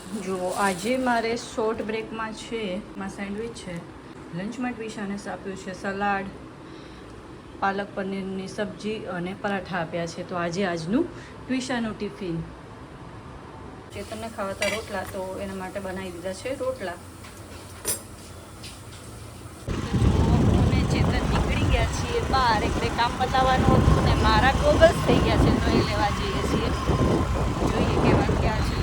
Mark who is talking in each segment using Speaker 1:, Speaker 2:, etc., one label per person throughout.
Speaker 1: જો આજે મારે શોર્ટ બ્રેકમાં છે માં સેન્ડવિચ છે, લંચમાં ટ્વિશાને આપ્યું છે સલાડ, પાલક પનીરની સબ્જી અને પરાઠા આપ્યા છે. તો આજનું ટ્વિશાનું ટિફિન. ચેતનને ખાવાતા રોટલા, તો એના માટે બનાવી દીધા છે રોટલા. અને ચેતન નીકળી ગયા છીએ બહાર, એટલે કામ બતાવવાનું હતું ને મારા ગોગલ્સ થઈ ગયા છે, તો એ લેવા જઈએ છીએ. જોઈએ કેવા ક્યાં છે.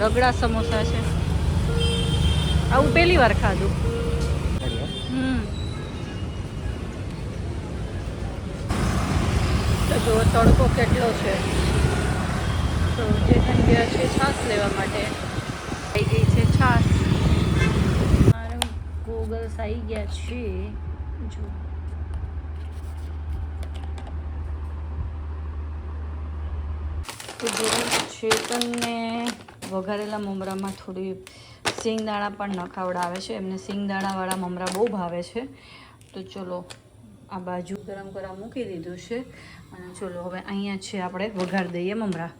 Speaker 1: રગડા સમોસા છે, આવું પહેલી વાર ખાધું. તો જો તડકો કેટલો છે. તો જે ગયા છે છાશ લેવા માટે, આવી ગઈ છે છાશ. મારા ગોગલ્સ આવી ગયા છે. જો તો ચેતનને વઘારેલા મમરામાં થોડી સિંગદાણા પણ નખાવડાવે છે. એમને સિંગદાણાવાળા મમરા બહુ ભાવે છે. તો ચલો આ બાજુ ગરમ કરવા મૂકી દીધું છે, અને ચલો હવે અહીંયા છે આપણે વઘાર દઈએ મમરા.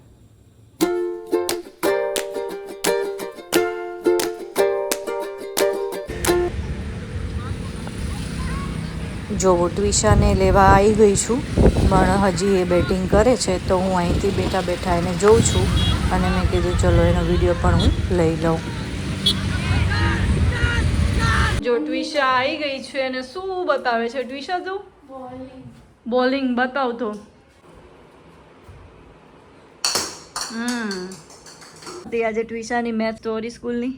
Speaker 1: જો ટ્વિશાને લેવા આવી ગઈ છું, પણ હજી એ બેટિંગ કરે છે, તો હું અહીંથી બેઠા બેઠા એને જોઉં છું, અને મેં કીધું ચલો એનો વિડીયો પણ હું લઈ લઉં. જો ટ્વિશા આવી ગઈ છે, અને શું બતાવે છે ટ્વિશા? તું બોલિંગ બતાવતો. તે આજે ટ્વિશાની મેથ સ્ટોરી સ્કૂલની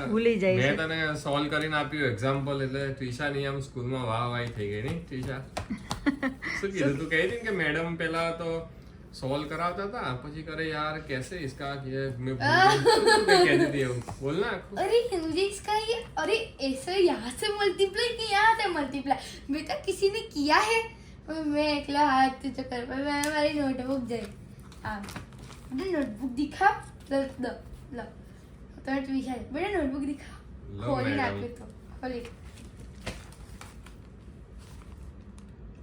Speaker 1: ભૂલી જાય છે.
Speaker 2: મેં તને સોલ્વ કરીને આપ્યું એક્ઝામ્પલ, એટલે ટ્વિશા ની આમ સ્કૂલમાં વાહ વાહ થઈ ગઈ નહીં ટ્વિશા? શું કીધું તું? કહી દી કે મેડમ પેલા તો સોલ્વ કરાવતા હતા, પછી કરે યાર कैसे इसका ये मैं कहती थी એવું બોલ ના.
Speaker 3: अरे मुझे इसका ये अरे ऐसे यहाँ से मल्टीप्लाई कि यहाँ से मल्टीप्लाई बेटा किसी ने किया है. मैं एकला हाथ से चक्कर पर मैं हमारी नोटबुक जाए हाँ मुझे नोटबुक दिखा लो लो लो तो ट्विशा बेटा नोटबुक दिखा खोली नाखे तो खोली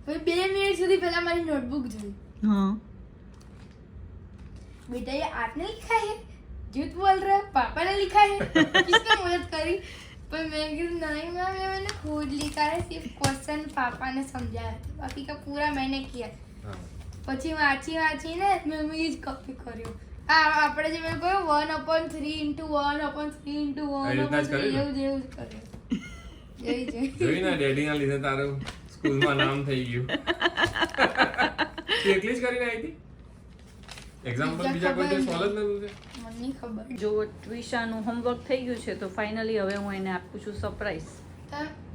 Speaker 3: मैं 2 मिनट સુધી પહેલા મારી નોટબુક જોઈ.
Speaker 1: हाँ
Speaker 3: बेटा ये आपने लिखा है, झूठ बोल रहा है, पापा ने लिखा है. किसने मदद करी? पर मैं नहीं मैम ये मैंने खुद लिखा है, सिर्फ क्वेश्चन पापा ने समझाया था, बाकी का पूरा मैंने किया. પછી વાંચીને મેં એ જ કોપી કર્યો. આપણે જે મેં કહ્યું 1/3 * 1/3 * 1/3 એવું જ કર્યું.
Speaker 2: જોઈ ને ડેડી ના લીધે તારું સ્કૂલમાં નામ થઈ ગયું. એકલી જ કરીને આવી હતી એક્ઝામ્પલ, બીજા કોઈ તે સોલ્વ જ નતું.
Speaker 3: મને ખબર.
Speaker 1: જો ટ્વિશાનું હોમવર્ક થઈ ગયું છે, તો ફાઇનલી હવે હું એને આપું છું સરપ્રાઈઝ.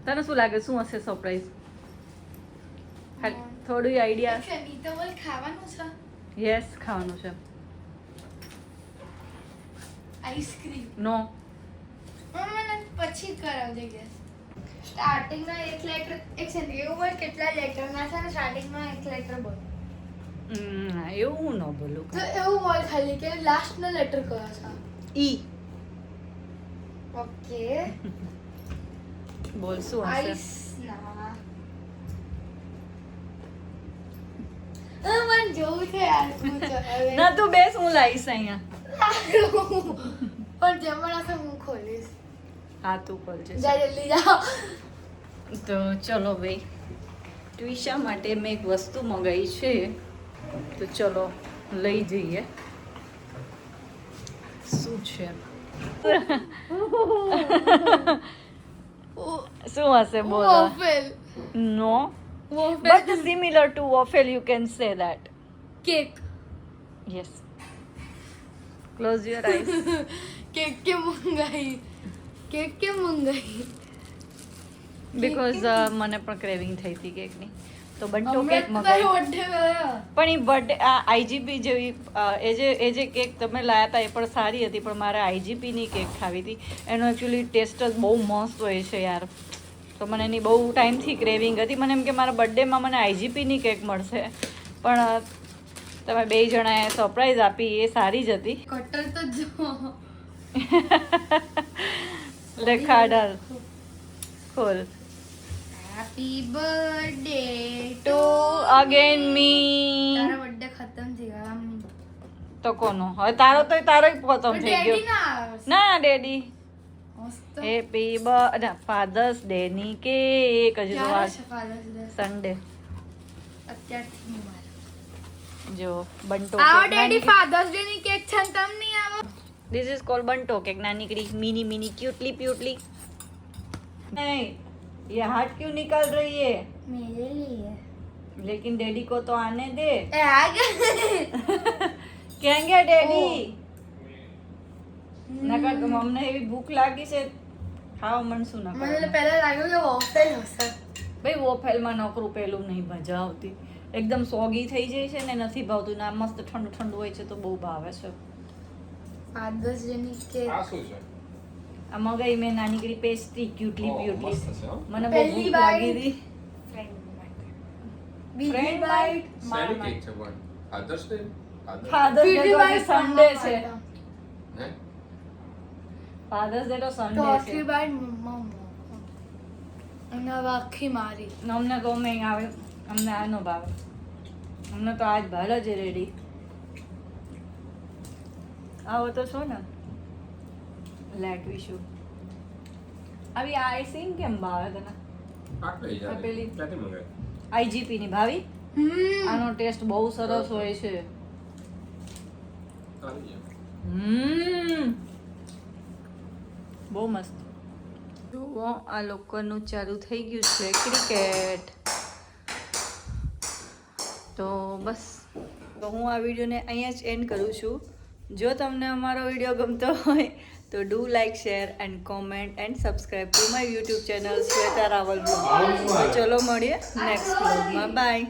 Speaker 1: તને શું લાગે શું હશે સરપ્રાઈઝ? થોડું આઈડિયા?
Speaker 3: તો બોલ ખાવાનું છે.
Speaker 1: યસ, ખાવાનું છે.
Speaker 3: આઈસ્ક્રીમ
Speaker 1: નો,
Speaker 3: મને પછી કરાવજે ગેસ. સ્ટાર્ટિંગમાં એક લેટર એક સેન્ડ એવું બોલ કેટલા લેટરના છે, ને સ્ટાર્ટિંગમાં એક લેટર બોલ.
Speaker 1: એવું ન બોલું.
Speaker 3: તો એવું બોલ ખાલી કે લાસ્ટ નો લેટર કયો છે.
Speaker 1: ઈ.
Speaker 3: ઓકે
Speaker 1: બોલ શું હશે?
Speaker 3: આઈસ ના મને જોવું છે યાર.
Speaker 1: ના તું બેસ, હું લાવીશ અહીંયા.
Speaker 3: પણ જમણા છે હું ખોલીશ.
Speaker 1: હા તું ખોલજે.
Speaker 3: જા જલ્દી જાઓ.
Speaker 1: તો ચલો ભાઈ, ટ્વિશા માટે મેં એક વસ્તુ મંગાવી છે, તો ચલો લઈ જઈએ. શું છે? શું હશે બોલો?
Speaker 3: Waffle.
Speaker 1: No,
Speaker 3: waffle.
Speaker 1: but similar to waffle, you can say that.
Speaker 3: Cake.
Speaker 1: Yes. Close your eyes.
Speaker 3: Cake કે મંગાઈ. કેક કે મંગાઈ.
Speaker 1: Because મને પણ ક્રેવિંગ થઈ હતી કેકની, તો બંટો
Speaker 3: હમણાં
Speaker 1: કેક
Speaker 3: તો
Speaker 1: મંગાવી.
Speaker 3: તારો birthday ગયો.
Speaker 1: પણ એ બર્થડે આઈજીપી જેવી એ જે કેક તમે લાયા હતા એ પણ સારી હતી, પણ મારે આઈજીપીની કેક ખાવી હતી. એનો એકચ્યુઅલી ટેસ્ટ જ બહુ મસ્ત હોય છે યાર. તો મને એની બહુ ટાઈમથી ક્રેવિંગ હતી. મને એમ કે મારા બર્થડેમાં મને આઈજીપીની કેક મળશે, પણ તમે બે જણાએ સરપ્રાઈઝ આપી એ સારી જ હતી.
Speaker 3: કટર તો જો
Speaker 1: લે ખાડાલ ખોલ.
Speaker 3: હેપી બર્થડે
Speaker 1: ટુ અગેન મી.
Speaker 3: તારો બર્થડે ખતમ થઈ ગયો આમ
Speaker 1: તો કોનો હવે તારો તો તારો જ ખતમ થઈ
Speaker 3: ડેડી
Speaker 1: ગયો.
Speaker 3: ના
Speaker 1: ના ડેડી
Speaker 3: મસ્ત
Speaker 1: હેપી બર્થડે ફાધર્સ ડે ની કેક હજુ તો
Speaker 3: ક્યારે
Speaker 1: આજ
Speaker 3: છે Father's Day?
Speaker 1: સન્ડે.
Speaker 3: અત્યારથી નહીં મારે.
Speaker 1: જો બંટો
Speaker 3: આવો ડેડી ફાધર્સ ડે ની કેક છે ને તમ નહીં આવો
Speaker 1: This is called Banto cake. નાનીકડી मिनी मिनी क्यूटली प्यूटली. नहीं ये हाथ क्यों निकल रही है?
Speaker 3: मेरे लिए
Speaker 1: लेकिन डैडी को तो आने दे.
Speaker 3: ए आ गए
Speaker 1: कहेंगे डैडी નકર તો અમને એવી ભૂખ લાગી છે ખાવ મનસું ન
Speaker 3: મને પહેલા લાગ્યું કે વોફેલ હશે
Speaker 1: ભાઈ વોફેલમાં નોકરું પેલું નહીં મજા આવતી. એકદમ સોગી થઈ જાય છે ને નથી ભાવતું ના મસ્ત ઠંડુ ઠંડુ હોય છે તો બહુ ભાવે છે.
Speaker 3: ફાધર્સ ડે ની કેક
Speaker 2: આ શું છે?
Speaker 1: આ મગાઈ મેં નાનીકડી પેસ્ટ્રી ક્યુટલી
Speaker 2: ઓહ,
Speaker 1: પ્યુટલી.
Speaker 2: મસ્ત છે હો.
Speaker 1: મને બહુ
Speaker 3: પહેલી
Speaker 1: ભૂખ
Speaker 3: bite.
Speaker 1: લાગી હતી.
Speaker 3: બીજી
Speaker 1: Friend
Speaker 3: બાઈટ
Speaker 2: શેની કેક છે પણ? Father's Day?
Speaker 1: ફાધર્સ ડે
Speaker 3: બીજી
Speaker 1: તો
Speaker 3: બાઈટ
Speaker 1: સન્ડે છે.
Speaker 2: હે?
Speaker 1: ફાધર્સ ડે તો સન્ડે
Speaker 3: ચોથી
Speaker 1: છે.
Speaker 3: બાઈટ મમ્મા અને હવે આખી મારી
Speaker 1: અમને ગમે આવે અમને આ નો ભાવે. અમને તો આજ ભાલે જ રેડી. આવો તો છો ને લેટ વિશુ આવી આઈસિંગ કેમ ભાવે તને?
Speaker 2: આટલી જ
Speaker 1: આ
Speaker 2: આવે.
Speaker 1: પેલી.
Speaker 2: ક્યાંથી મંગાવી?
Speaker 1: આઈજીપી ની ભાવી. આનો ટેસ્ટ બહુ સરસ હોય છે.
Speaker 2: આવી જાય.
Speaker 1: બહુ મસ્ત. જુઓ આ લોકોનું ચાલુ થઈ ગયું છે ક્રિકેટ. તો બસ તો હું આ વિડીયોને અહીંયા જ એન્ડ કરું છું. જો તમને અમારો વિડીયો ગમતો હોય તો do like share and comment and subscribe to my YouTube channel Shweta Raval blog. ચલો મળીએ નેક્સ્ટ બ્લોગમાં. બાય.